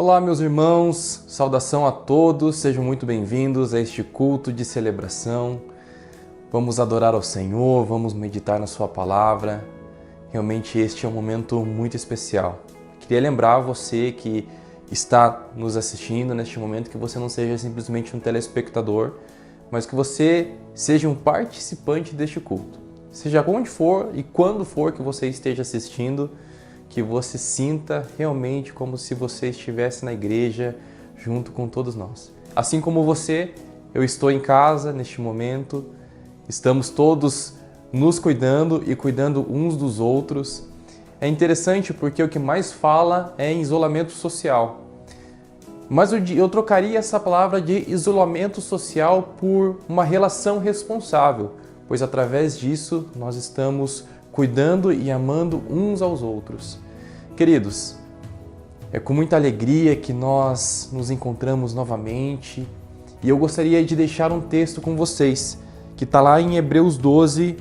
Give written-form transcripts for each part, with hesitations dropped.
Olá, meus irmãos, saudação a todos, sejam muito bem-vindos a este culto de celebração. Vamos adorar ao Senhor, vamos meditar na Sua palavra. Realmente este é um momento muito especial. Queria lembrar você que está nos assistindo neste momento que você não seja simplesmente um telespectador, mas que você seja um participante deste culto. Seja onde for e quando for que você esteja assistindo, que você sinta realmente como se você estivesse na igreja junto com todos nós. Assim como você, eu estou em casa neste momento, estamos todos nos cuidando e cuidando uns dos outros. É interessante porque o que mais fala é em isolamento social. Mas eu trocaria essa palavra de isolamento social por uma relação responsável, pois através disso nós estamos cuidando e amando uns aos outros. Queridos, é com muita alegria que nós nos encontramos novamente e eu gostaria de deixar um texto com vocês, que está lá em Hebreus 12,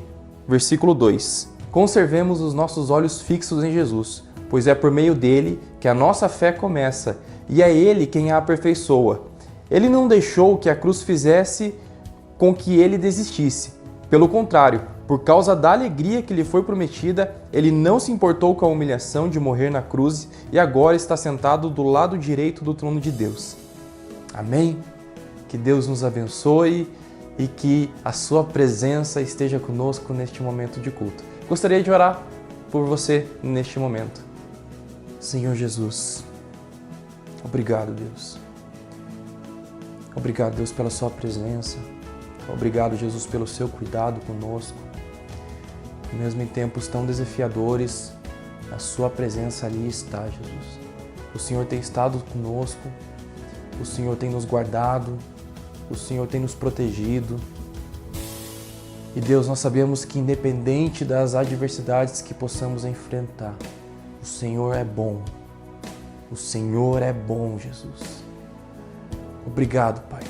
versículo 2. Conservemos os nossos olhos fixos em Jesus, pois é por meio dele que a nossa fé começa e é ele quem a aperfeiçoa. Ele não deixou que a cruz fizesse com que ele desistisse. Pelo contrário, por causa da alegria que lhe foi prometida, ele não se importou com a humilhação de morrer na cruz e agora está sentado do lado direito do trono de Deus. Amém? Que Deus nos abençoe e que a sua presença esteja conosco neste momento de culto. Gostaria de orar por você neste momento. Senhor Jesus, obrigado, Deus. Obrigado, Deus, pela sua presença. Obrigado, Jesus, pelo seu cuidado conosco. Mesmo em tempos tão desafiadores, a sua presença ali está, Jesus. O Senhor tem estado conosco, o Senhor tem nos guardado, o Senhor tem nos protegido. E Deus, nós sabemos que independente das adversidades que possamos enfrentar, o Senhor é bom. O Senhor é bom, Jesus. Obrigado, Pai.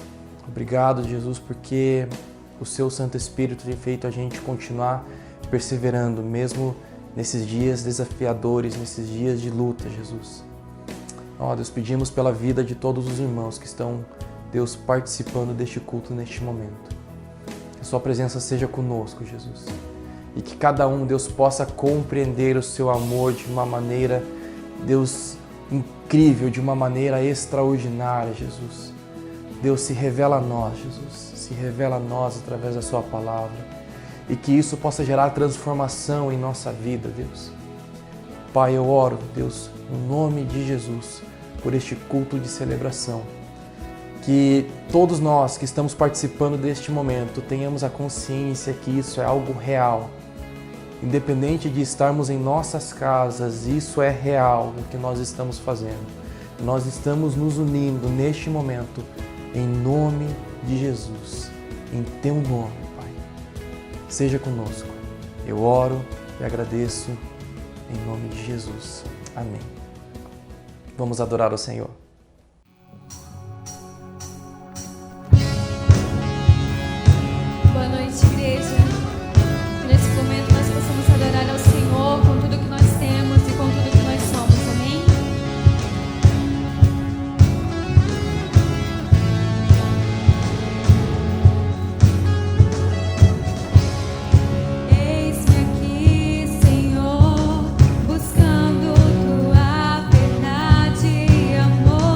Obrigado, Jesus, porque o seu Santo Espírito tem feito a gente continuar perseverando, mesmo nesses dias desafiadores, nesses dias de luta, Jesus. Ó, Deus, pedimos pela vida de todos os irmãos que estão, Deus, participando deste culto neste momento. Que a sua presença seja conosco, Jesus. E que cada um, Deus, possa compreender o seu amor de uma maneira, Deus, incrível, de uma maneira extraordinária, Jesus. Deus, se revela a nós, Jesus. Se revela a nós através da sua palavra. E que isso possa gerar transformação em nossa vida, Deus. Pai, eu oro, Deus, no nome de Jesus, por este culto de celebração. Que todos nós que estamos participando deste momento tenhamos a consciência que isso é algo real. Independente de estarmos em nossas casas, isso é real o que nós estamos fazendo. Nós estamos nos unindo neste momento em nome de Jesus, em teu nome, Pai. Seja conosco. Eu oro e agradeço em nome de Jesus. Amém. Vamos adorar ao Senhor. Boa noite, igreja. Nesse momento nós possamos adorar ao Senhor com tudo que nós temos e com tudo que nós somos. Amém? Eis-me aqui, Senhor, buscando tua verdade e amor.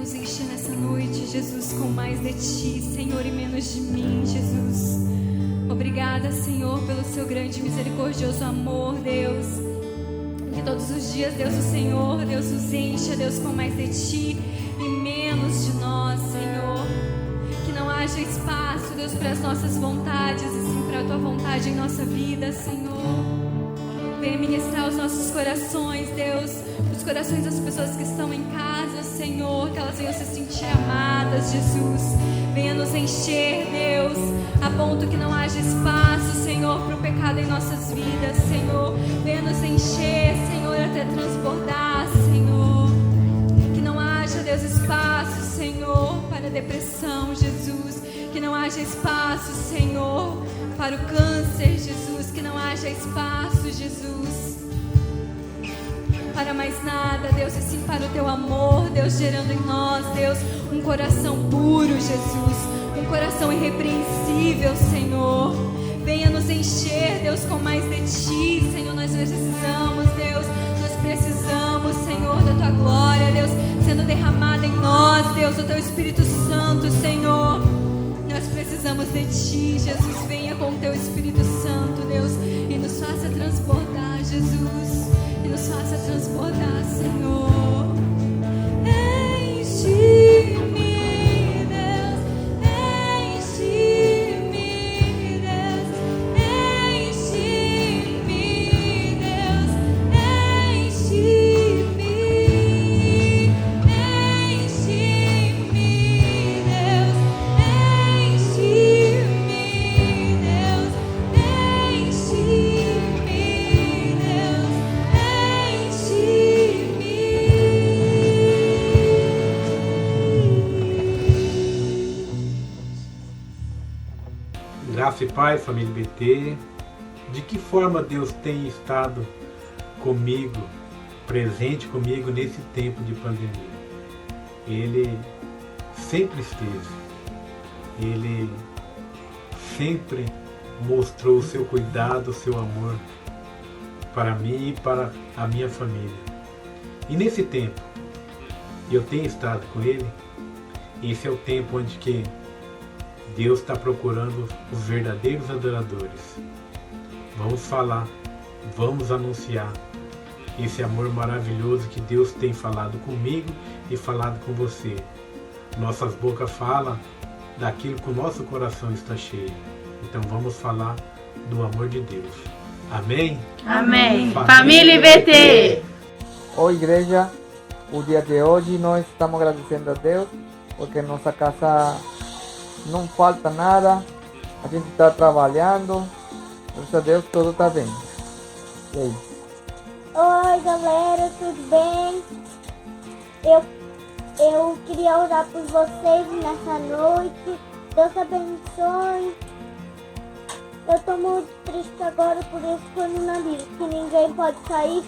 nos encher nessa noite, Jesus, com mais de Ti, Senhor, e menos de mim, Jesus. Obrigada, Senhor, pelo Seu grande e misericordioso amor, Deus. Que todos os dias, Deus, o Senhor, Deus, nos encha, Deus, com mais de Ti e menos de nós, Senhor. Que não haja espaço, Deus, para as nossas vontades, e sim para a Tua vontade em nossa vida, Senhor. Venha ministrar os nossos corações, Deus, os corações das pessoas que estão em casa, Senhor, que elas venham se sentir amadas, Jesus. Venha nos encher, Deus, a ponto que não haja espaço, Senhor, para o pecado em nossas vidas, Senhor. Venha nos encher, Senhor, até transbordar, Senhor. Que não haja, Deus, espaço, Senhor, para a depressão, Jesus. Que não haja espaço, Senhor, para o câncer, Jesus. Que não haja espaço, Jesus, para mais nada, Deus, e sim para o Teu amor, Deus, gerando em nós, Deus, um coração puro, Jesus, um coração irrepreensível, Senhor. Venha nos encher, Deus, com mais de Ti, Senhor. Nós precisamos, Deus, nós precisamos, Senhor, da Tua glória, Deus, sendo derramada em nós, Deus, o Teu Espírito Santo, Senhor. Nós precisamos de Ti, Jesus. Venha com o Teu Espírito Santo, Deus, e nos faça transbordar, Jesus, e nos faça transbordar, Senhor. Enche-me, Deus, enche-me, Deus, enche-me, Deus, enche-me, enche-me, Deus, Graça e paz, família BT. De que forma Deus tem estado comigo, presente comigo nesse tempo de pandemia? Ele sempre esteve. Ele sempre mostrou o seu cuidado, o seu amor para mim e para a minha família. E nesse tempo, eu tenho estado com Ele. Esse é o tempo onde que Deus está procurando os verdadeiros adoradores. Vamos falar, vamos anunciar esse amor maravilhoso que Deus tem falado comigo e falado com você. Nossas bocas falam daquilo que o nosso coração está cheio. Então vamos falar do amor de Deus. Amém? Amém. Família BT! Oi, igreja. O dia de hoje nós estamos agradecendo a Deus porque nossa casa não falta nada. A gente está trabalhando. Graças a Deus tudo está bem. E aí? Oi, galera, tudo bem? Eu queria orar por vocês nessa noite. Deus abençoe. Eu estou muito triste agora por esse coronavírus, que ninguém pode sair,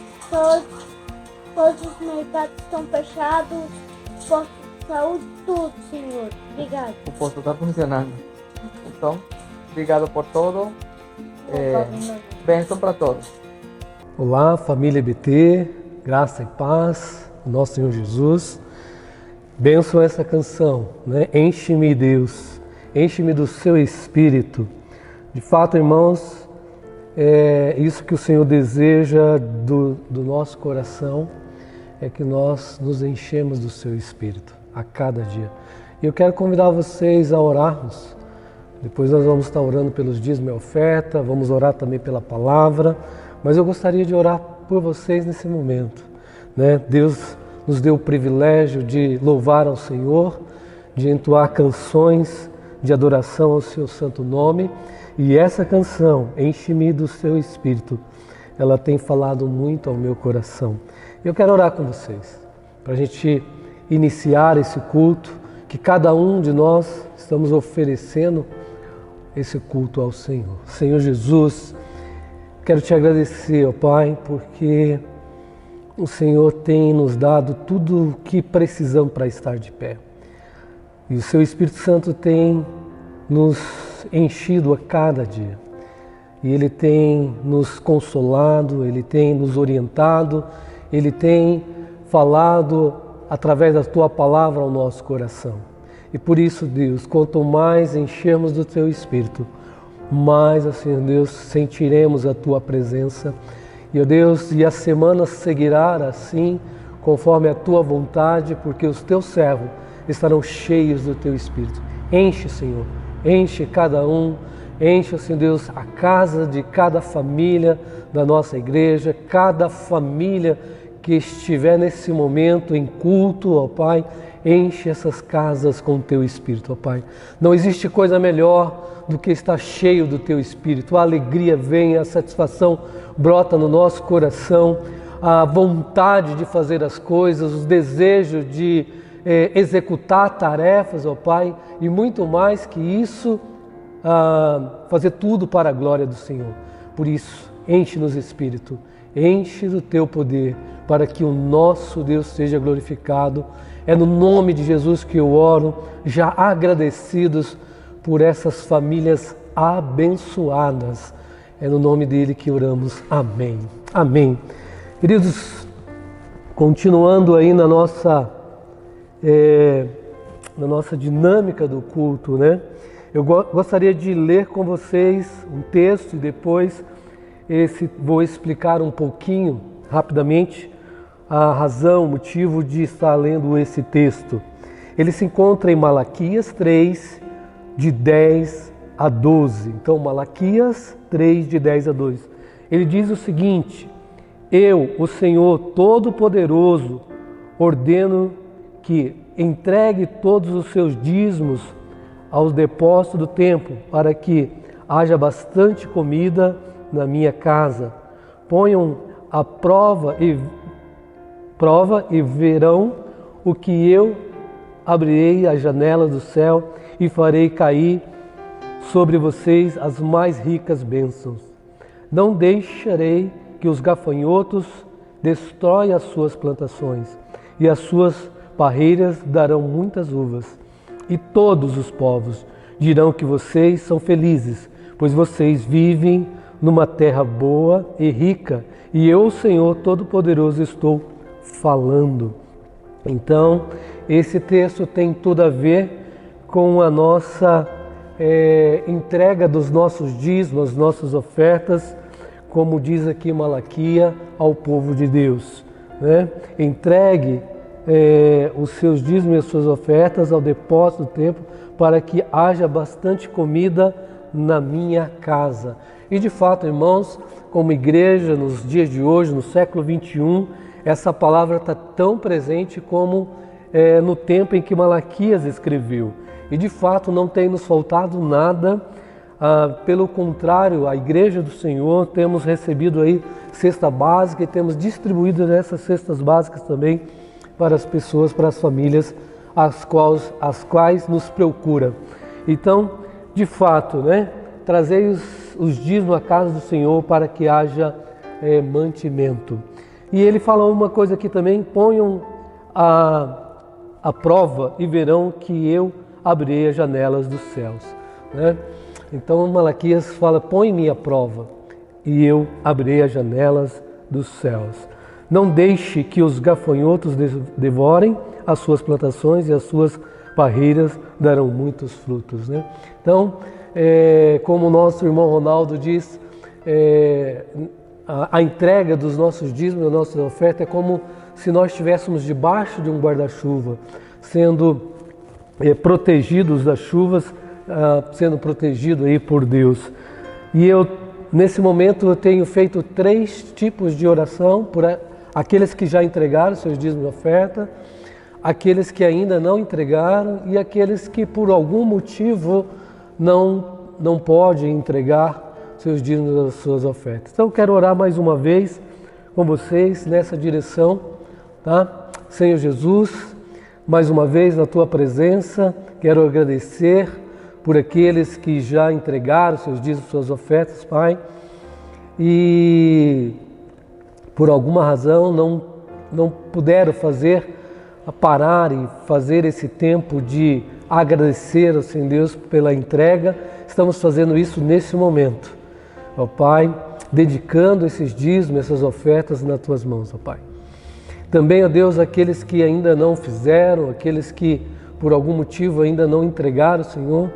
todos os mercados estão fechados, posto de saúde, tudo, Senhor. Obrigado. O posto está funcionando. Então, obrigado por tudo. Bênção para todos. Olá, família BT, graça e paz, nosso Senhor Jesus. Bênção essa canção, né? Enche-me, Deus, enche-me do seu Espírito. De fato, irmãos, é isso que o Senhor deseja do nosso coração, é que nós nos enchemos do seu Espírito a cada dia. E eu quero convidar vocês a orarmos. Depois nós vamos estar orando pelos dízimos e oferta, vamos orar também pela palavra, mas eu gostaria de orar por vocês nesse momento, né? Deus nos deu o privilégio de louvar ao Senhor, de entoar canções de adoração ao seu santo nome. E essa canção, Enche-me do seu Espírito, ela tem falado muito ao meu coração. Eu quero orar com vocês, para a gente iniciar esse culto, que cada um de nós estamos oferecendo esse culto ao Senhor. Senhor Jesus, quero te agradecer, ó Pai, porque o Senhor tem nos dado tudo o que precisamos para estar de pé. E o seu Espírito Santo tem nos enchido a cada dia. E Ele tem nos consolado, Ele tem nos orientado, Ele tem falado através da Tua palavra ao nosso coração. E por isso, Deus, quanto mais enchermos do Teu Espírito, mais, assim, Deus, sentiremos a Tua presença. E, ó Deus, e a semana seguirá assim, conforme a Tua vontade, porque os Teus servos estarão cheios do Teu Espírito. Enche, Senhor, enche cada um, enche, assim, Deus, a casa de cada família da nossa igreja, cada família que estiver nesse momento em culto, ó Pai, enche essas casas com o Teu Espírito, ó Pai. Não existe coisa melhor do que estar cheio do Teu Espírito. A alegria vem, a satisfação brota no nosso coração, a vontade de fazer as coisas, os desejos de executar tarefas, ó Pai, e muito mais que isso, fazer tudo para a glória do Senhor. Por isso, enche-nos, Espírito, enche do Teu poder, para que o nosso Deus seja glorificado. É no nome de Jesus que eu oro, já agradecidos por essas famílias abençoadas. É no nome dele que oramos. Amém. Amém. Queridos, continuando aí na nossa dinâmica do culto, né? Eu gostaria de ler com vocês um texto e depois vou explicar um pouquinho, rapidamente, a razão, o motivo de estar lendo esse texto. Ele se encontra em Malaquias 3, de 10 a 12. Então, Malaquias 3, de 10 a 12. Ele diz o seguinte: Eu, o Senhor Todo-Poderoso, ordeno que entregue todos os seus dízimos aos depósitos do templo, para que haja bastante comida na minha casa. Ponham a prova e verão o que eu abrirei as janelas do céu e farei cair sobre vocês as mais ricas bênçãos. Não deixarei que os gafanhotos destroem as suas plantações, e as suas parreiras darão muitas uvas. E todos os povos dirão que vocês são felizes, pois vocês vivem numa terra boa e rica, e eu, o Senhor Todo-Poderoso, estou falando. Então, esse texto tem tudo a ver com a nossa entrega dos nossos dízimos, das nossas ofertas, como diz aqui Malaquias, ao povo de Deus, né? Entregue os seus dízimos e as suas ofertas ao depósito do templo, para que haja bastante comida na minha casa. E de fato, irmãos, como igreja, nos dias de hoje, no século 21, essa palavra está tão presente como no tempo em que Malaquias escreveu. E de fato não tem nos faltado nada, pelo contrário, a igreja do Senhor temos recebido aí cesta básica e temos distribuído essas cestas básicas também para as pessoas, para as famílias as quais nos procura. Então, de fato, né, trazei os dízimos à casa do Senhor para que haja mantimento. E ele fala uma coisa aqui também: ponham a prova e verão que eu abrirei as janelas dos céus, né? Então Malaquias fala: põe-me à prova e eu abrirei as janelas dos céus. Não deixe que os gafanhotos devorem as suas plantações, e as suas parreiras darão muitos frutos, né? Então, como o nosso irmão Ronaldo diz, a entrega dos nossos dízimos, da nossa oferta, é como se nós estivéssemos debaixo de um guarda-chuva, sendo protegidos das chuvas, sendo protegido aí por Deus. E nesse momento, eu tenho feito 3 tipos de oração por aqueles que já entregaram seus dízimos e oferta, aqueles que ainda não entregaram e aqueles que por algum motivo não podem entregar seus dízimos e suas ofertas. Então eu quero orar mais uma vez com vocês nessa direção, tá? Senhor Jesus, mais uma vez na Tua presença, quero agradecer por aqueles que já entregaram seus dízimos e suas ofertas, Pai, e por alguma razão não puderam parar e fazer esse tempo de agradecer ao Senhor Deus pela entrega. Estamos fazendo isso nesse momento, ó Pai, dedicando esses dízimos, essas ofertas nas Tuas mãos, ó Pai. Também, ó Deus, aqueles que ainda não fizeram, aqueles que por algum motivo ainda não entregaram, Senhor,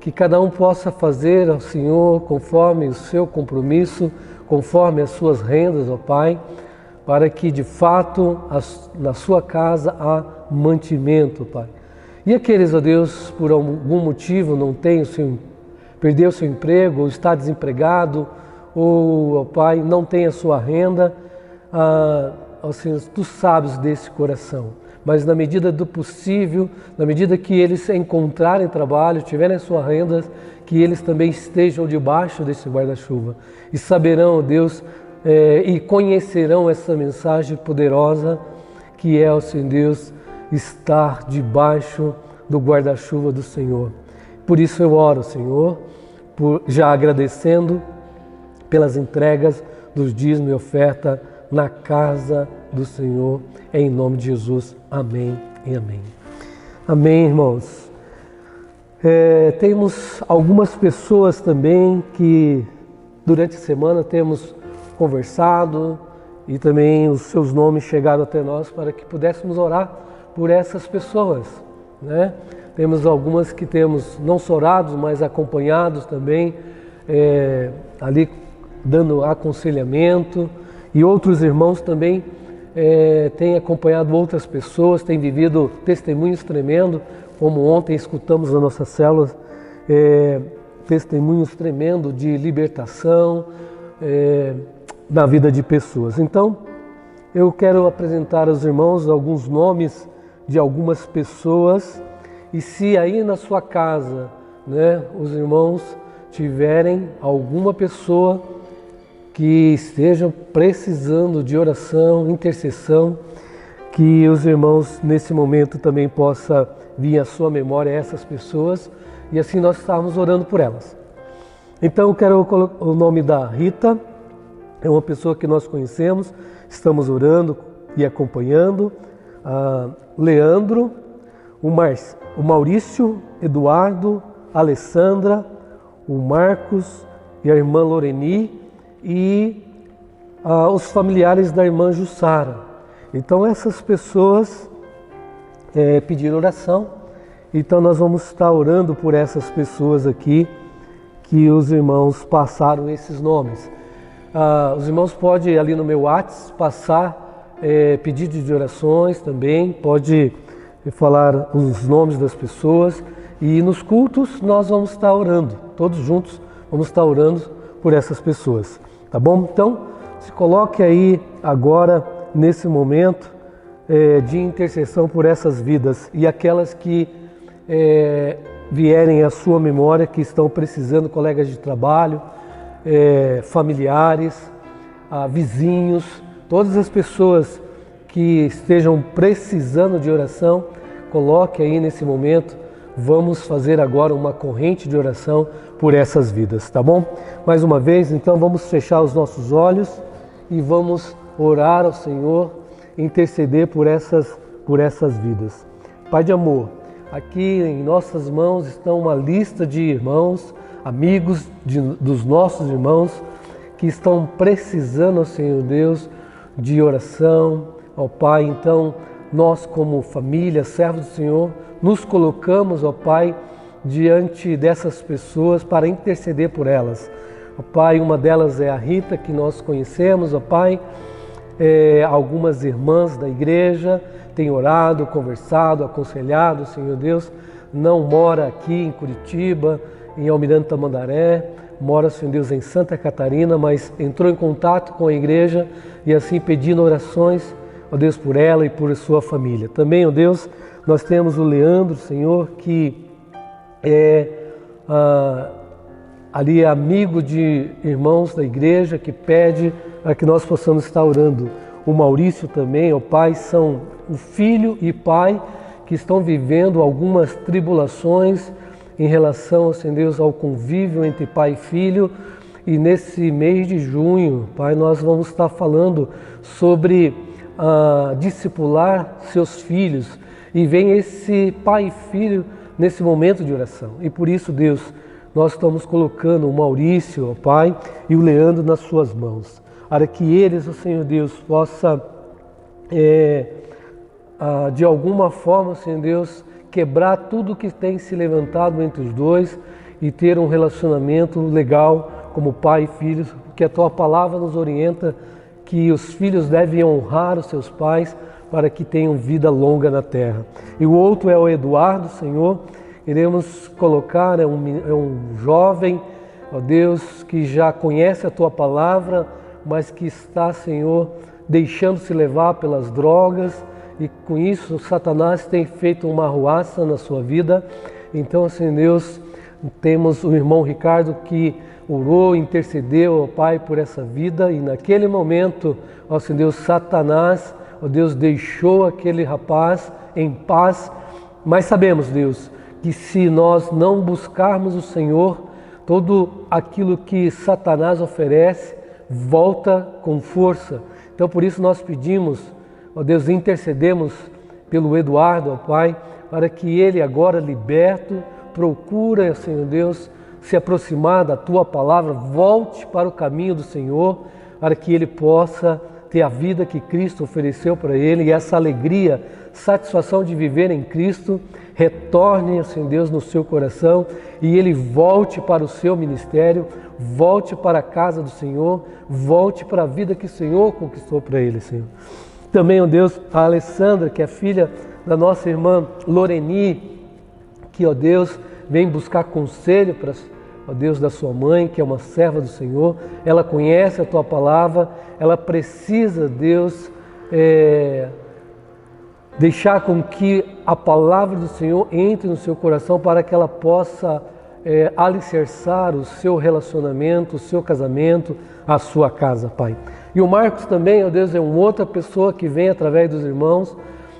que cada um possa fazer ao Senhor conforme o seu compromisso, conforme as suas rendas, ó Pai, para que de fato na sua casa há mantimento, Pai. E aqueles, ó Deus, por algum motivo não têm perdeu o seu emprego, ou está desempregado, ou, ó Pai, não tem a sua renda, ó Senhor, Tu sabes desse coração. Mas na medida do possível, na medida que eles encontrarem trabalho, tiverem as suas rendas, que eles também estejam debaixo desse guarda-chuva. E saberão, Deus, e conhecerão essa mensagem poderosa que é, ó Senhor Deus, estar debaixo do guarda-chuva do Senhor. Por isso eu oro, Senhor, já agradecendo pelas entregas dos dízimos e oferta na casa do Senhor, em nome de Jesus. Amém e amém. Amém, irmãos. Temos algumas pessoas também que durante a semana temos conversado e também os seus nomes chegaram até nós para que pudéssemos orar por essas pessoas, né? Temos algumas que temos não só orados, mas acompanhados também, ali dando aconselhamento, e outros irmãos também têm acompanhado outras pessoas, têm vivido testemunhos tremendos, como ontem escutamos nas nossas células, testemunhos tremendos de libertação na vida de pessoas. Então, eu quero apresentar aos irmãos alguns nomes de algumas pessoas, e se aí na sua casa, né, os irmãos tiverem alguma pessoa que esteja precisando de oração, intercessão, que os irmãos nesse momento também possa vir à sua memória essas pessoas e assim nós estarmos orando por elas. Então eu quero colocar o nome da Rita, é uma pessoa que nós conhecemos, estamos orando e acompanhando, Leandro, o Maurício, Eduardo, Alessandra, o Marcos e a irmã Loreni e os familiares da irmã Jussara. Então essas pessoas pediram oração, então nós vamos estar orando por essas pessoas aqui que os irmãos passaram esses nomes. Os irmãos podem ali no meu WhatsApp passar pedidos de orações também, pode falar os nomes das pessoas e nos cultos nós vamos estar orando, todos juntos vamos estar orando por essas pessoas, tá bom? Então se coloque aí agora nesse momento de intercessão por essas vidas e aquelas que vierem à sua memória, que estão precisando, colegas de trabalho, familiares, vizinhos, todas as pessoas que estejam precisando de oração, coloque aí nesse momento, vamos fazer agora uma corrente de oração por essas vidas, tá bom? Mais uma vez, então vamos fechar os nossos olhos e vamos orar ao Senhor, interceder por essas vidas. Pai de amor, aqui em nossas mãos estão uma lista de irmãos, amigos dos nossos irmãos que estão precisando, Senhor Deus, de oração, ó Pai. Então, nós como família, servos do Senhor, nos colocamos, ó Pai, diante dessas pessoas para interceder por elas. Ó Pai, uma delas é a Rita, que nós conhecemos, ó Pai. Algumas irmãs da igreja têm orado, conversado, aconselhado, Senhor Deus, não mora aqui em Curitiba, em Almirante Tamandaré, mora, Senhor Deus, em Santa Catarina, mas entrou em contato com a igreja e assim pedindo orações, ó Deus, por ela e por sua família. Também, ó Deus, nós temos o Leandro, Senhor, que ali é amigo de irmãos da igreja, que pede para que nós possamos estar orando. O Maurício também, ó Pai, são o filho e pai que estão vivendo algumas tribulações em relação, Senhor Deus, ao convívio entre pai e filho. E nesse mês de junho, Pai, nós vamos estar falando sobre discipular seus filhos. E vem esse pai e filho nesse momento de oração. E por isso, Deus, nós estamos colocando o Maurício, ó Pai, e o Leandro nas suas mãos. Para que eles, ó Senhor Deus, possa de alguma forma, Senhor Deus, quebrar tudo que tem se levantado entre os dois e ter um relacionamento legal como pai e filhos, que a Tua palavra nos orienta que os filhos devem honrar os seus pais para que tenham vida longa na terra. E o outro é o Eduardo, Senhor, iremos colocar, é um jovem, ó Deus, que já conhece a Tua palavra, mas que está, Senhor, deixando-se levar pelas drogas, e com isso Satanás tem feito uma arruaça na sua vida. Então, assim, Deus, temos o irmão Ricardo que orou, intercedeu ao Pai por essa vida, e naquele momento, ó Senhor Deus, Satanás, ó Deus, deixou aquele rapaz em paz, mas sabemos, Deus, que se nós não buscarmos o Senhor, tudo aquilo que Satanás oferece volta com força. Então, por isso nós pedimos, ó Deus, intercedemos pelo Eduardo, ó Pai, para que ele agora liberto, procura, Senhor Deus, se aproximar da Tua palavra, volte para o caminho do Senhor, para que ele possa ter a vida que Cristo ofereceu para ele, e essa alegria, satisfação de viver em Cristo, retorne, Senhor Deus, no seu coração, e ele volte para o seu ministério, volte para a casa do Senhor, volte para a vida que o Senhor conquistou para ele, Senhor. Também, ó Deus, a Alessandra, que é filha da nossa irmã Loreni, que, ó Deus, vem buscar conselho para, ó Deus, da sua mãe, que é uma serva do Senhor. Ela conhece a Tua palavra, ela precisa, Deus, deixar com que a palavra do Senhor entre no seu coração para que ela possa alicerçar o seu relacionamento, o seu casamento, a sua casa, Pai. E o Marcos também, ó Deus, é uma outra pessoa que vem através dos irmãos,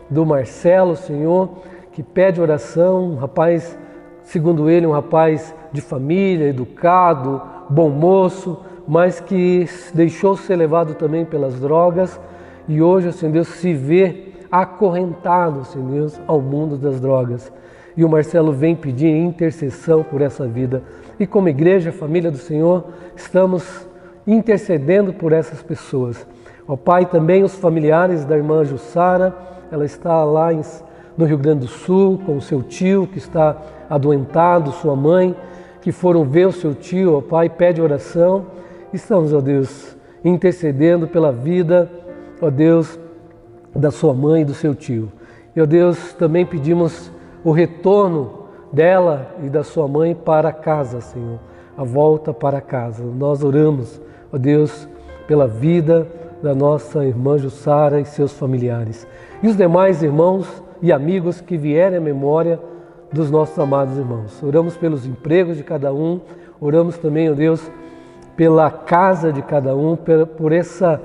do Marcelo, Senhor, que pede oração, um rapaz, segundo ele, um rapaz de família, educado, bom moço, mas que deixou ser levado também pelas drogas e hoje, Senhor Deus, se vê acorrentado, Senhor Deus, ao mundo das drogas. E o Marcelo vem pedir intercessão por essa vida. E como igreja, família do Senhor, estamos intercedendo por essas pessoas. Ó Pai, também os familiares da irmã Jussara, ela está lá no Rio Grande do Sul, com o seu tio que está adoentado, sua mãe, que foram ver o seu tio, ó Pai, pede oração. Estamos, ó Deus, intercedendo pela vida, ó Deus, da sua mãe e do seu tio. E, ó Deus, também pedimos o retorno dela e da sua mãe para casa, Senhor, a volta para casa. Nós oramos, ó Deus, pela vida da nossa irmã Jussara e seus familiares. E os demais irmãos e amigos que vierem à memória dos nossos amados irmãos. Oramos pelos empregos de cada um, oramos também, ó Deus, pela casa de cada um, por essa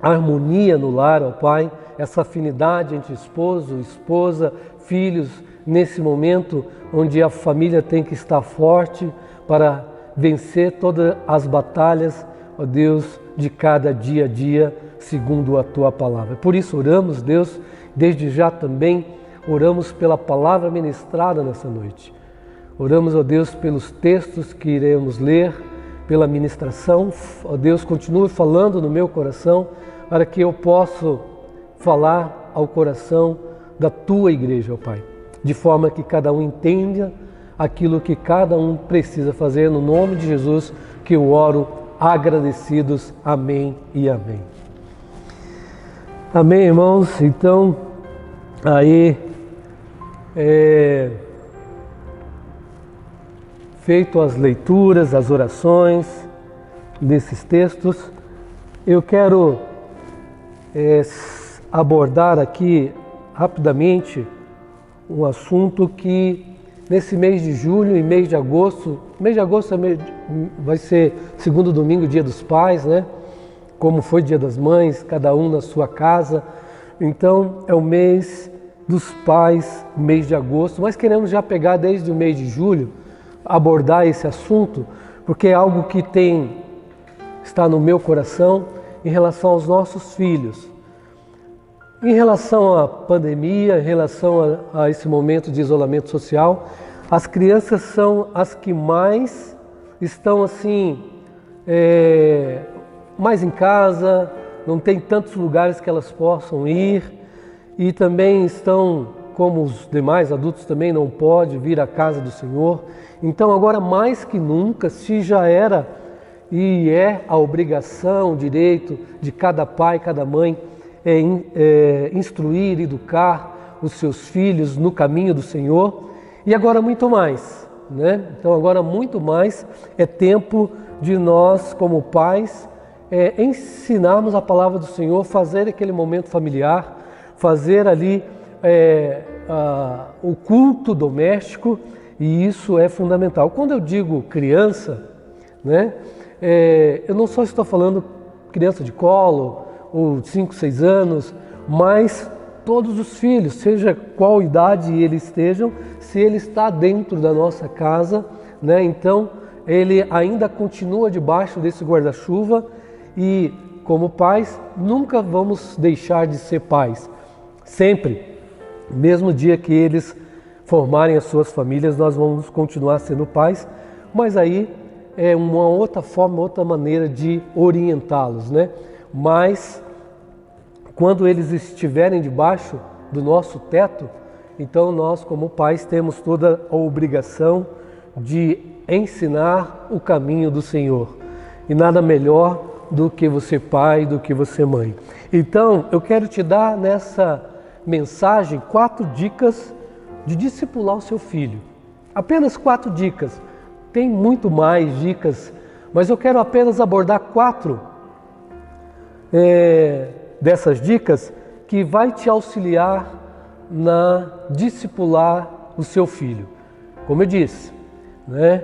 harmonia no lar, ó Pai, essa afinidade entre esposo, esposa, filhos, nesse momento onde a família tem que estar forte para vencer todas as batalhas, ó Deus, de cada dia a dia, segundo a Tua palavra. Por isso oramos, Deus, desde já também oramos pela palavra ministrada nessa noite. Oramos, ó Deus, pelos textos que iremos ler, pela ministração. Ó Deus, continue falando no meu coração para que eu possa falar ao coração da Tua igreja, ó Pai, de forma que cada um entenda aquilo que cada um precisa fazer. No nome de Jesus que eu oro, agradecidos. Amém e amém. Amém, irmãos. Então, aí, feito as leituras, as orações desses textos, eu quero abordar aqui rapidamente um assunto que nesse mês de julho e mês de agosto vai ser segundo domingo, dia dos pais, né? Como foi dia das mães, cada um na sua casa. Então é o mês dos pais, mês de agosto, mas queremos já pegar desde o mês de julho, abordar esse assunto, porque é algo que está no meu coração em relação aos nossos filhos. Em relação à pandemia, em relação a esse momento de isolamento social, as crianças são as que mais estão assim, mais em casa, não tem tantos lugares que elas possam ir e também estão, como os demais adultos também não podem vir à casa do Senhor. Então agora mais que nunca, se já era e é a obrigação, o direito de cada pai, cada mãe instruir, educar os seus filhos no caminho do Senhor, e agora muito mais, né? Então agora muito mais é tempo de nós como pais ensinarmos a palavra do Senhor, fazer aquele momento familiar, fazer ali o culto doméstico, e isso é fundamental. Quando eu digo criança, né, eu não só estou falando criança de colo, ou 5, 6 anos, mas todos os filhos, seja qual idade eles estejam, se ele está dentro da nossa casa, né, então ele ainda continua debaixo desse guarda-chuva e, como pais, nunca vamos deixar de ser pais. Sempre, mesmo dia que eles formarem as suas famílias, nós vamos continuar sendo pais, mas aí é uma outra forma, outra maneira de orientá-los, né? Mas quando eles estiverem debaixo do nosso teto, então nós como pais temos toda a obrigação de ensinar o caminho do Senhor. E nada melhor do que você pai, do que você mãe. Então eu quero te dar nessa mensagem 4 dicas de discipular o seu filho. Apenas 4 dicas. Tem muito mais dicas, mas eu quero apenas abordar 4 dessas dicas que vai te auxiliar na discipular o seu filho. Como eu disse, né?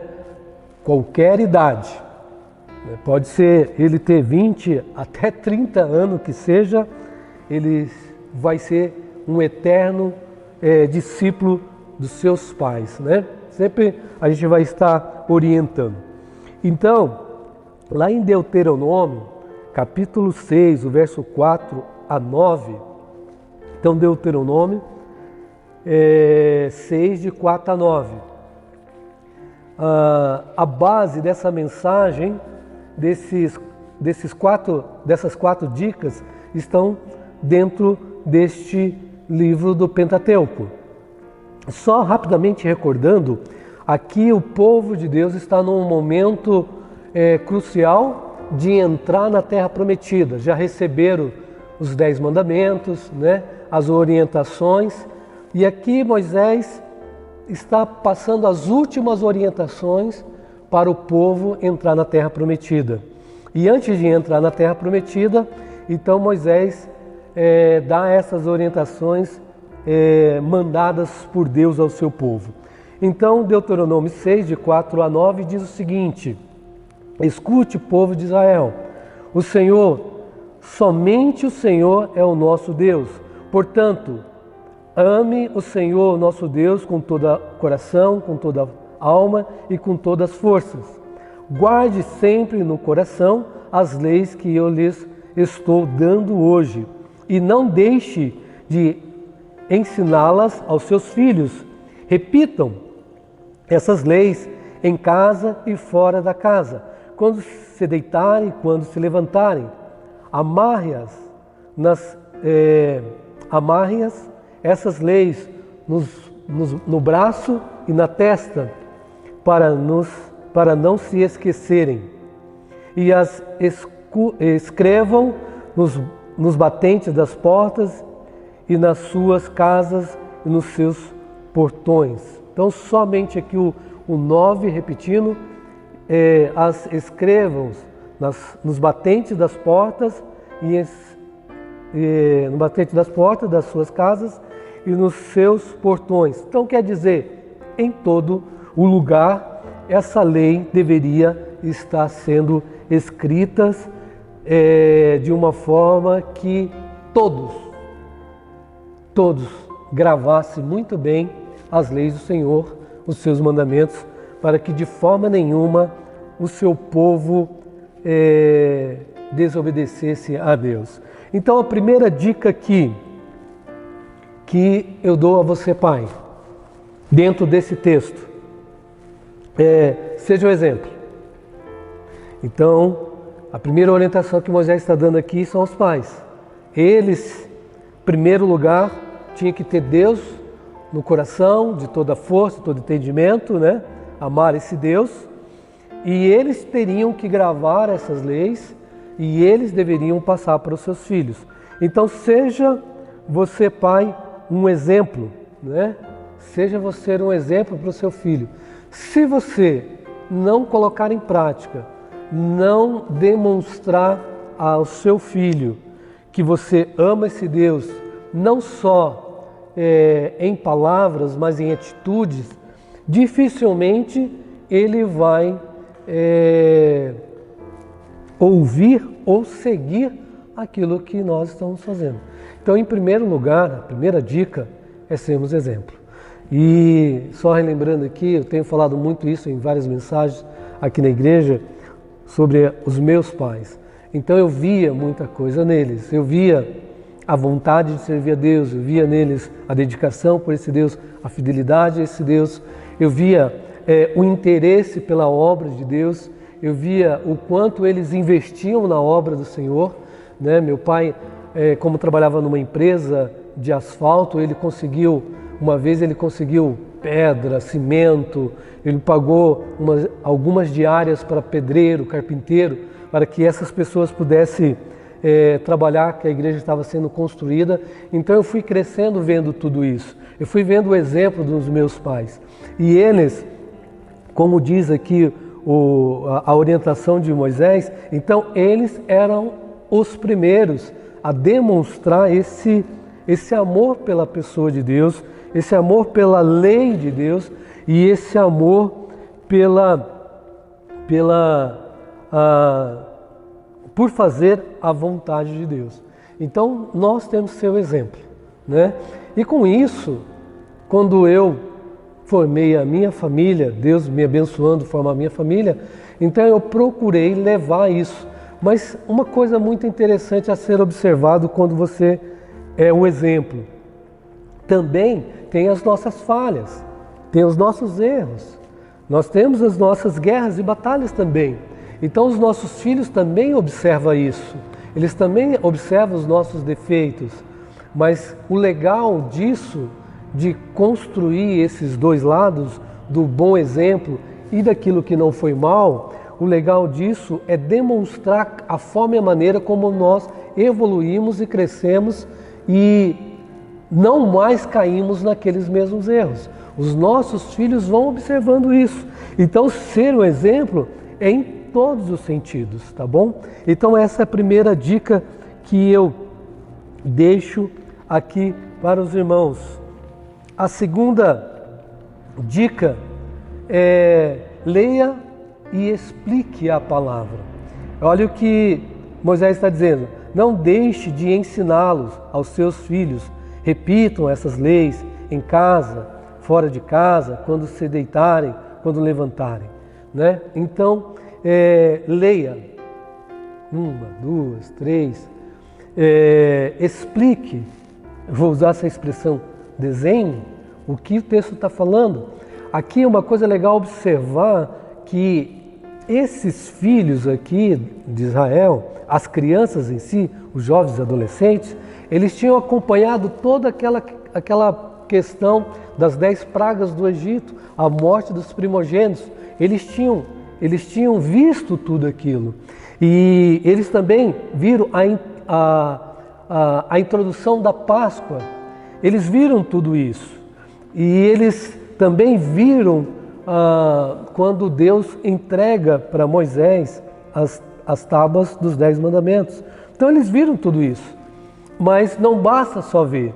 Qualquer idade, né? Pode ser ele ter 20 até 30 anos que seja, ele vai ser um eterno discípulo dos seus pais, né? Sempre a gente vai estar orientando. Então, lá em Deuteronômio, capítulo 6, o verso 4 a 9, então Deuteronômio 6, de 4 a 9. A base dessa mensagem, dessas 4 dicas, estão dentro deste livro do Pentateuco. Só rapidamente recordando, aqui o povo de Deus está num momento crucial de entrar na Terra Prometida. Já receberam os 10 mandamentos, né, as orientações, e aqui Moisés está passando as últimas orientações para o povo entrar na Terra Prometida. E antes de entrar na Terra Prometida, então Moisés dá essas orientações mandadas por Deus ao seu povo. Então, Deuteronômio 6, de 4 a 9, diz o seguinte: escute, povo de Israel, o Senhor, somente o Senhor é o nosso Deus. Portanto, ame o Senhor, nosso Deus, com todo o coração, com toda a alma e com todas as forças. Guarde sempre no coração as leis que eu lhes estou dando hoje, e não deixe de ensiná-las aos seus filhos. Repitam essas leis em casa e fora da casa, quando se deitarem, quando se levantarem. Amarre-as, essas leis no braço e na testa, para não se esquecerem. E as escrevam nos batentes das portas e nas suas casas e nos seus portões. Então, somente aqui o 9, repetindo, as escrevam nos batentes das portas no batente das portas das suas casas e nos seus portões. Então, quer dizer, em todo o lugar, essa lei deveria estar sendo escrita de uma forma que todos gravassem muito bem as leis do Senhor, os seus mandamentos, para que de forma nenhuma o seu povo desobedecesse a Deus. Então, a primeira dica aqui que eu dou a você, pai, dentro desse texto, seja o exemplo. Então, A primeira orientação que Moisés está dando aqui são os pais. Eles, em primeiro lugar, tinham que ter Deus no coração, de toda força, todo entendimento, né? Amar esse Deus. E eles teriam que gravar essas leis e eles deveriam passar para os seus filhos. Então, seja você, pai, um exemplo, né? Seja você um exemplo para o seu filho. Se você não colocar em prática, não demonstrar ao seu filho que você ama esse Deus, não só em palavras, mas em atitudes, dificilmente ele vai ouvir ou seguir aquilo que nós estamos fazendo. Então, em primeiro lugar, a primeira dica é sermos exemplo. E só relembrando aqui, eu tenho falado muito isso em várias mensagens aqui na igreja, sobre os meus pais. Então eu via muita coisa neles, eu via a vontade de servir a Deus, eu via neles a dedicação por esse Deus, a fidelidade a esse Deus, eu via o interesse pela obra de Deus, eu via o quanto eles investiam na obra do Senhor, né? Meu pai, como trabalhava numa empresa de asfalto, uma vez ele conseguiu pedra, cimento, ele pagou algumas diárias para pedreiro, carpinteiro, para que essas pessoas pudessem trabalhar, que a igreja estava sendo construída. Então eu fui crescendo vendo tudo isso. Eu fui vendo o exemplo dos meus pais. E eles, como diz aqui a orientação de Moisés, então eles eram os primeiros a demonstrar esse amor pela pessoa de Deus, esse amor pela lei de Deus e esse amor por fazer a vontade de Deus. Então, nós temos que ser o exemplo, né? E com isso, quando eu formei a minha família, Deus me abençoando, formar a minha família, então eu procurei levar isso. Mas uma coisa muito interessante a ser observado quando você é o exemplo, também tem as nossas falhas, tem os nossos erros, nós temos as nossas guerras e batalhas também. Então os nossos filhos também observam isso, eles também observam os nossos defeitos, mas o legal disso, de construir esses dois lados, do bom exemplo e daquilo que não foi mal, o legal disso é demonstrar a forma e a maneira como nós evoluímos e crescemos e não mais caímos naqueles mesmos erros. Os nossos filhos vão observando isso. Então, ser um exemplo é em todos os sentidos, tá bom? Então, essa é a primeira dica que eu deixo aqui para os irmãos. A segunda dica é: leia e explique a palavra. Olha o que Moisés está dizendo: não deixe de ensiná-los aos seus filhos. Repitam essas leis em casa, fora de casa, quando se deitarem, quando levantarem, né? Então, leia 1, 2, 3, explique, vou usar essa expressão, desenhe o que o texto está falando. Aqui é uma coisa legal observar que esses filhos aqui de Israel, as crianças em si, os jovens e adolescentes, eles tinham acompanhado toda aquela questão das 10 pragas do Egito, a morte dos primogênitos. Eles tinham visto tudo aquilo. E eles também viram a introdução da Páscoa. Eles viram tudo isso. E eles também viram quando Deus entrega para Moisés as tábuas dos 10 mandamentos. Então eles viram tudo isso. Mas não basta só ver,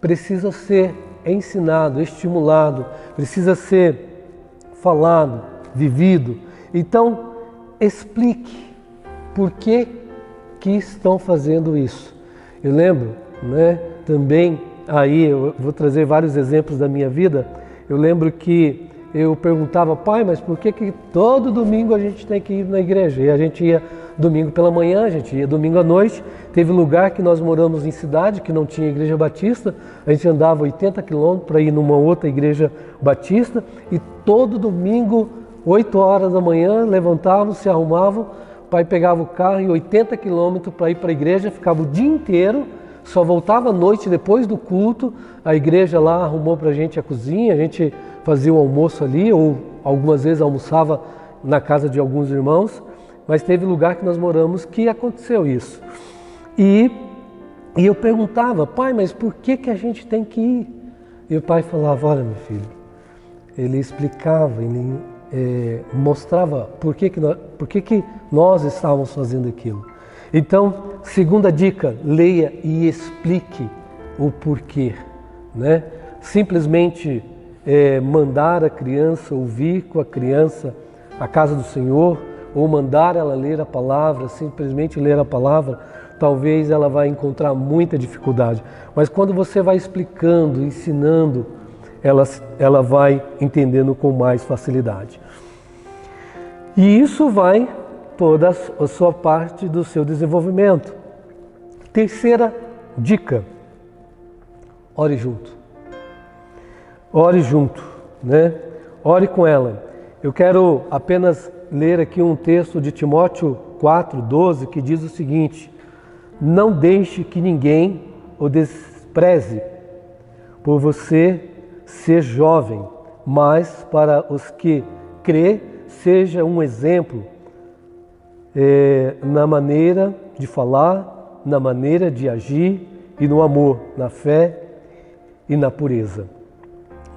precisa ser ensinado, estimulado, precisa ser falado, vivido. Então, explique por que estão fazendo isso. Eu lembro, né, também, aí eu vou trazer vários exemplos da minha vida. Eu lembro que eu perguntava: pai, mas por que todo domingo a gente tem que ir na igreja? E a gente ia domingo pela manhã, a gente ia domingo à noite. Teve lugar que nós moramos em cidade que não tinha igreja batista, a gente andava 80 quilômetros para ir numa outra igreja batista, e todo domingo, 8 horas da manhã, levantavam, se arrumavam pai pegava o carro e 80 quilômetros para ir para a igreja, ficava o dia inteiro, só voltava à noite depois do culto. A igreja lá arrumou para a gente a cozinha, a gente fazia o almoço ali, ou algumas vezes almoçava na casa de alguns irmãos, mas teve lugar que nós moramos que aconteceu isso. E eu perguntava, pai, mas por que a gente tem que ir? E o pai falava, olha meu filho, ele explicava, ele mostrava por que nós estávamos fazendo aquilo. Então, segunda dica, leia e explique o porquê, né? Simplesmente mandar a criança, ouvir com a criança a casa do Senhor, ou mandar ela ler a palavra, simplesmente ler a palavra, talvez ela vai encontrar muita dificuldade. Mas quando você vai explicando, ensinando, ela vai entendendo com mais facilidade. E isso vai toda a sua parte do seu desenvolvimento. Terceira dica, ore junto. Ore junto, né? Ore com ela. Eu quero apenas ler aqui um texto de Timóteo 4:12 que diz o seguinte: não deixe que ninguém o despreze por você ser jovem, mas para os que crê, seja um exemplo na maneira de falar, na maneira de agir e no amor, na fé e na pureza.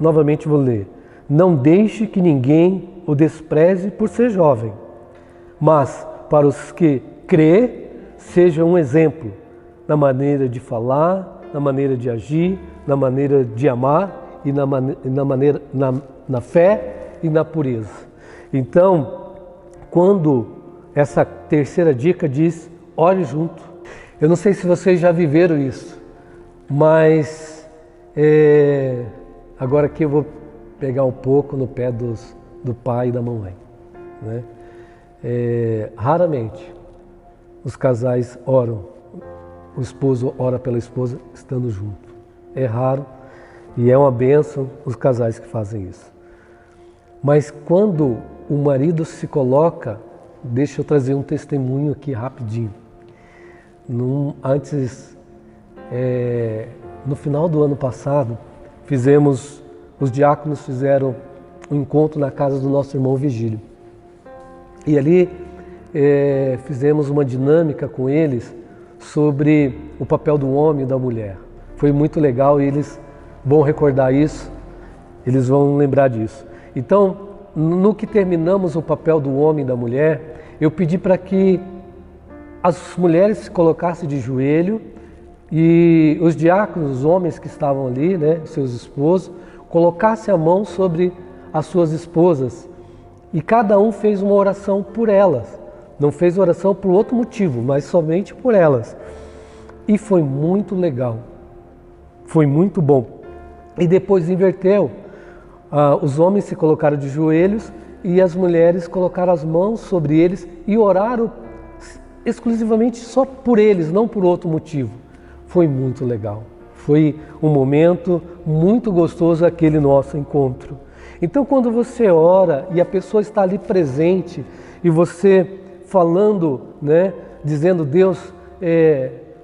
Novamente vou ler. Não deixe que ninguém o despreze por ser jovem, mas para os que crê, seja um exemplo na maneira de falar, na maneira de agir, na maneira de amar e na fé e na pureza. Então, quando essa terceira dica diz, ore junto. Eu não sei se vocês já viveram isso, mas agora aqui eu vou pegar um pouco no pé do pai e da mamãe, né? Raramente os casais oram, o esposo ora pela esposa estando junto. É raro e é uma bênção os casais que fazem isso. Mas quando o marido se coloca, deixa eu trazer um testemunho aqui rapidinho. No final do ano passado, os diáconos fizeram um encontro na casa do nosso irmão Vigílio. E ali fizemos uma dinâmica com eles sobre o papel do homem e da mulher. Foi muito legal e eles vão recordar isso, eles vão lembrar disso. Então, no que terminamos o papel do homem e da mulher, eu pedi para que as mulheres se colocassem de joelho e os diáconos, os homens que estavam ali, né, seus esposos, colocassem a mão sobre as suas esposas e cada um fez uma oração por elas. Não fez oração por outro motivo, mas somente por elas. E foi muito legal, foi muito bom. E depois inverteu, os homens se colocaram de joelhos e as mulheres colocaram as mãos sobre eles e oraram exclusivamente só por eles, não por outro motivo. Foi muito legal. Foi um momento muito gostoso aquele nosso encontro. Então, quando você ora e a pessoa está ali presente e você falando, né, dizendo, Deus,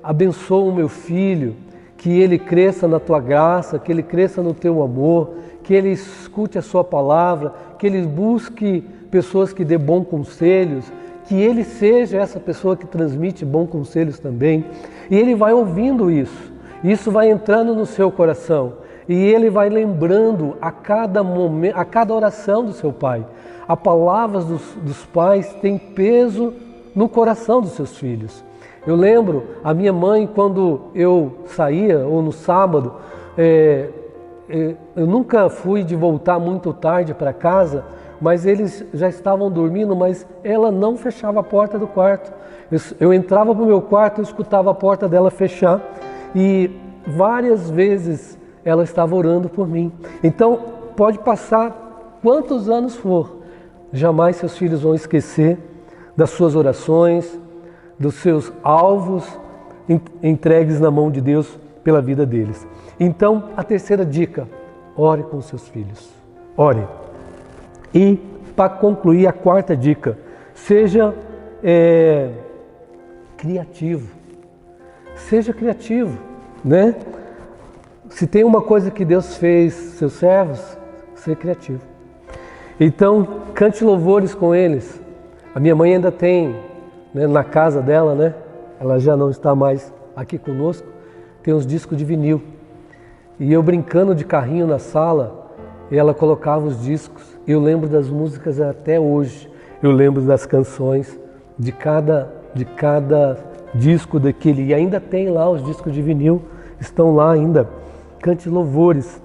abençoa o meu filho, que ele cresça na tua graça, que ele cresça no teu amor, que ele escute a sua palavra, que ele busque pessoas que dê bons conselhos, que ele seja essa pessoa que transmite bons conselhos também. E ele vai ouvindo isso. Isso vai entrando no seu coração e ele vai lembrando a cada momento, a cada oração do seu pai. A palavra dos pais tem peso no coração dos seus filhos. Eu lembro, a minha mãe, quando eu saía, ou no sábado, eu nunca fui de voltar muito tarde para casa, mas eles já estavam dormindo, mas ela não fechava a porta do quarto. Eu entrava para o meu quarto, eu escutava a porta dela fechar e várias vezes ela estava orando por mim. Então, pode passar quantos anos for, jamais seus filhos vão esquecer das suas orações, dos seus alvos entregues na mão de Deus pela vida deles. Então, a terceira dica, ore com os seus filhos. Ore. E, para concluir, a quarta dica, seja criativo. Seja criativo, né? Se tem uma coisa que Deus fez, seus servos, ser criativo. Então, cante louvores com eles. A minha mãe ainda tem, né, na casa dela, né? Ela já não está mais aqui conosco, tem uns discos de vinil. E eu brincando de carrinho na sala, e ela colocava os discos. Eu lembro das músicas até hoje. Eu lembro das canções de cada disco daquele. E ainda tem lá os discos de vinil, estão lá ainda. Cante louvores,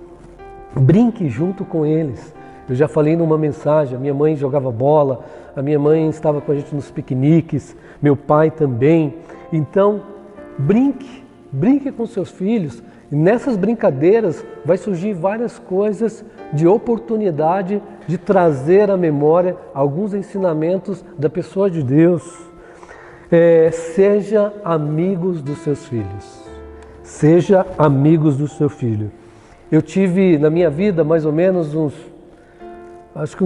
brinque junto com eles. Eu já falei numa mensagem, a minha mãe jogava bola, a minha mãe estava com a gente nos piqueniques, meu pai também. Então, brinque com seus filhos. E nessas brincadeiras vai surgir várias coisas de oportunidade de trazer à memória alguns ensinamentos da pessoa de Deus. Seja amigos dos seus filhos. Seja amigos do seu filho. Eu tive na minha vida mais ou menos uns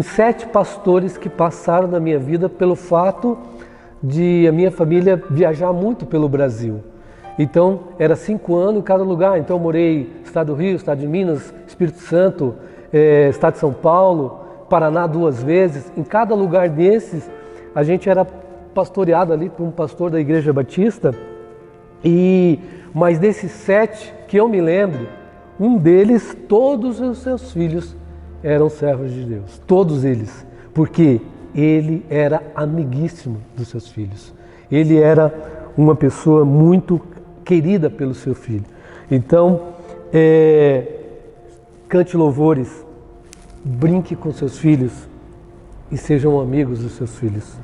7 pastores que passaram na minha vida pelo fato de a minha família viajar muito pelo Brasil. Então, era 5 anos em cada lugar. Então, eu morei no estado do Rio, estado de Minas, Espírito Santo, estado de São Paulo, Paraná 2 vezes. Em cada lugar desses, a gente era pastoreado ali por um pastor da Igreja Batista. Mas desses 7 que eu me lembro, um deles, todos os seus filhos eram servos de Deus. Todos eles. Porque ele era amiguíssimo dos seus filhos. Ele era uma pessoa muito querida pelo seu filho. Então, cante louvores, brinque com seus filhos e sejam amigos dos seus filhos.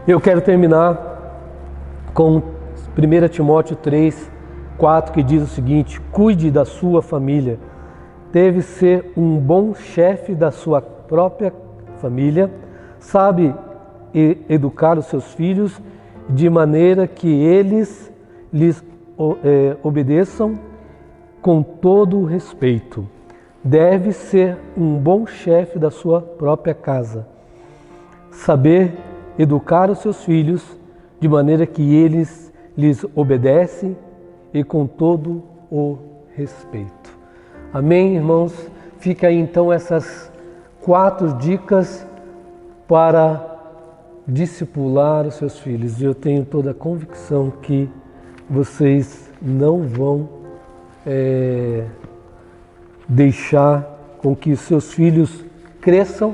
Eu quero terminar com 1 Timóteo 3:4, que diz o seguinte: cuide da sua família, deve ser um bom chefe da sua própria família, sabe educar os seus filhos de maneira que eles lhes obedeçam com todo o respeito. Deve ser um bom chefe da sua própria casa, saber educar os seus filhos de maneira que eles lhes obedecem e com todo o respeito. Amém, irmãos? Fica aí então essas 4 dicas para discipular os seus filhos. E eu tenho toda a convicção que vocês não vão deixar com que os seus filhos cresçam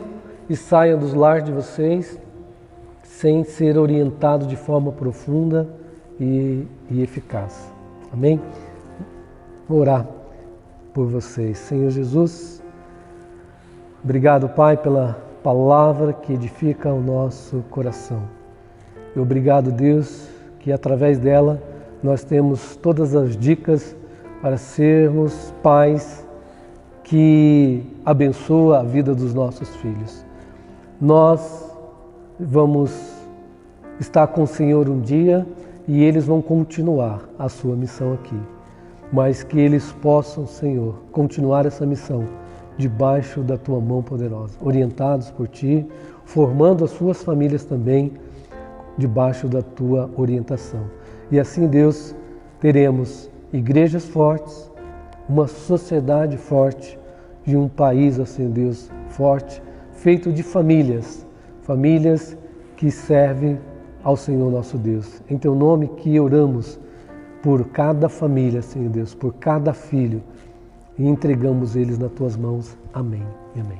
e saiam dos lares de vocês sem ser orientados de forma profunda e eficaz. Amém? Vou orar por vocês. Senhor Jesus, obrigado, Pai, pela palavra que edifica o nosso coração. E obrigado, Deus, que através dela nós temos todas as dicas para sermos pais que abençoam a vida dos nossos filhos. Nós vamos estar com o Senhor um dia e eles vão continuar a sua missão aqui. Mas que eles possam, Senhor, continuar essa missão debaixo da Tua mão poderosa, orientados por Ti, formando as suas famílias também debaixo da Tua orientação. E assim, Deus, teremos igrejas fortes, uma sociedade forte e um país, assim, Deus, forte, feito de famílias que servem ao Senhor nosso Deus. Em Teu nome que oramos por cada família, Senhor Deus, por cada filho, e entregamos eles nas Tuas mãos. Amém e amém.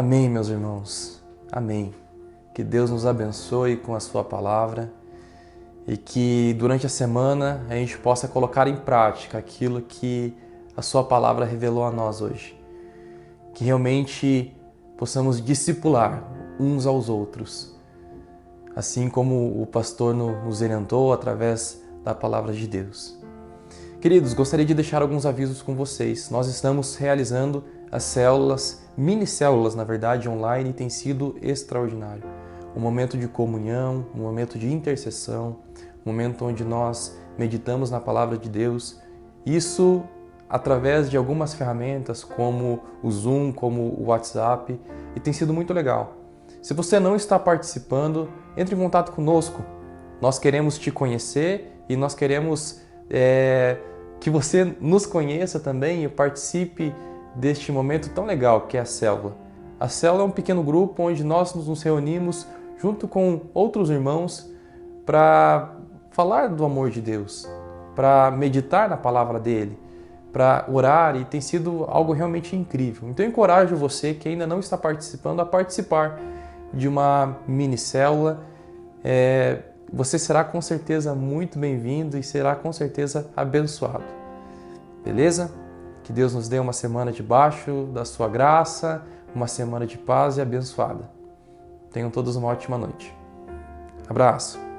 Amém, meus irmãos. Amém. Que Deus nos abençoe com a sua palavra e que durante a semana a gente possa colocar em prática aquilo que a sua palavra revelou a nós hoje. Que realmente possamos discipular uns aos outros, assim como o pastor nos orientou através da palavra de Deus. Queridos, gostaria de deixar alguns avisos com vocês. Nós estamos realizando as células, mini-células, na verdade, online, e tem sido extraordinário. Um momento de comunhão, um momento de intercessão, um momento onde nós meditamos na palavra de Deus. Isso através de algumas ferramentas como o Zoom, como o WhatsApp, e tem sido muito legal. Se você não está participando, entre em contato conosco. Nós queremos te conhecer e nós queremos que você nos conheça também e participe deste momento tão legal que é a célula. A célula é um pequeno grupo onde nós nos reunimos junto com outros irmãos para falar do amor de Deus, para meditar na palavra dele, para orar, e tem sido algo realmente incrível. Então eu encorajo você que ainda não está participando a participar de uma mini célula. Você será com certeza muito bem-vindo e será com certeza abençoado. Beleza? Que Deus nos dê uma semana debaixo da sua graça, uma semana de paz e abençoada. Tenham todos uma ótima noite. Abraço!